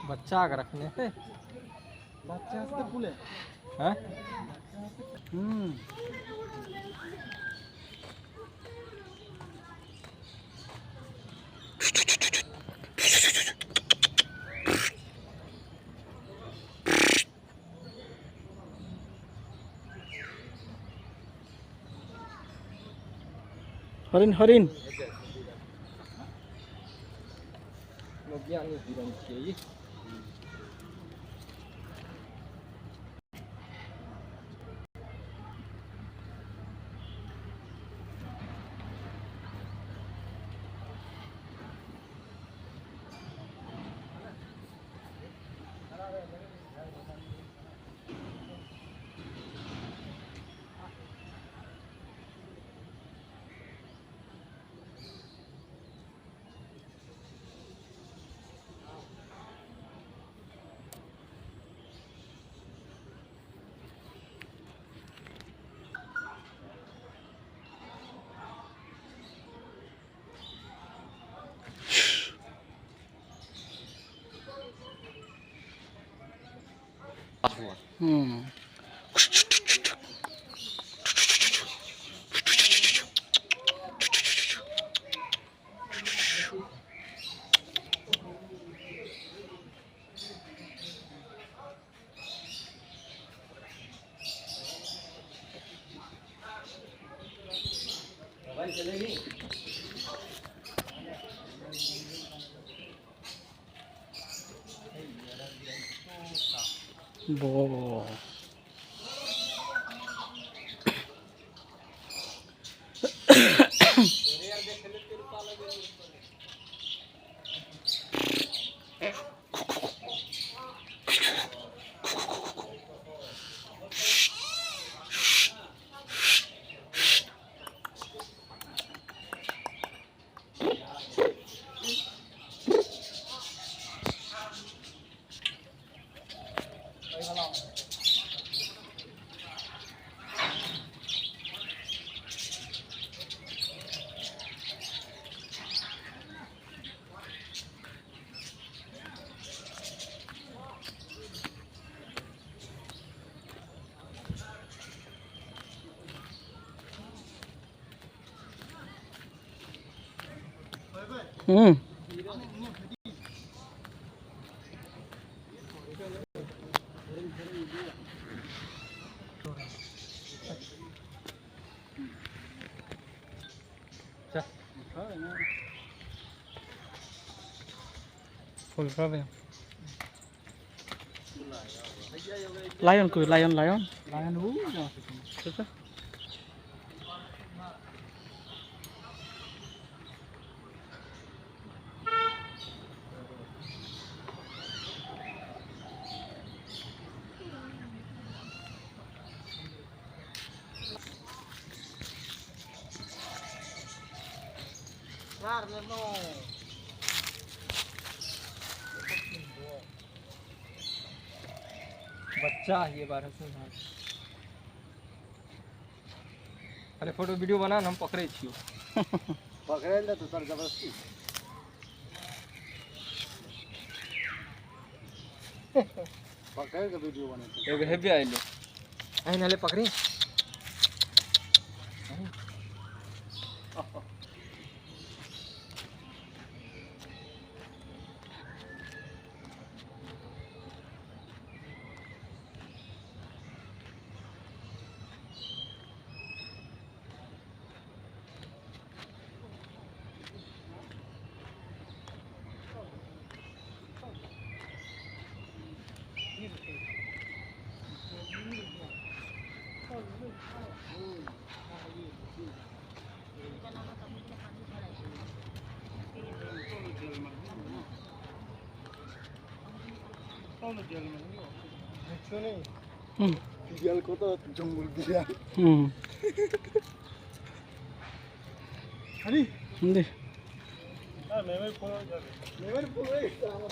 बच्चा का रखने से बच्चा से पुले हैं हरिन हरिन लोग यहाँ नहीं हिरन चाहिए चलेगी बो फुल प्रॉब्लम लायन को लायन लायन लायन वो ठीक है बच्चा ये 12 से अरे फोटो वीडियो बना हम पकड़े छियो पकड़े ले तो सर जबरदस्ती पकड़ के वीडियो बने एगो हेबे आइले आई नाले पकड़े बियाल को तो जंगल बियाल अरे दे मेमोरी फुल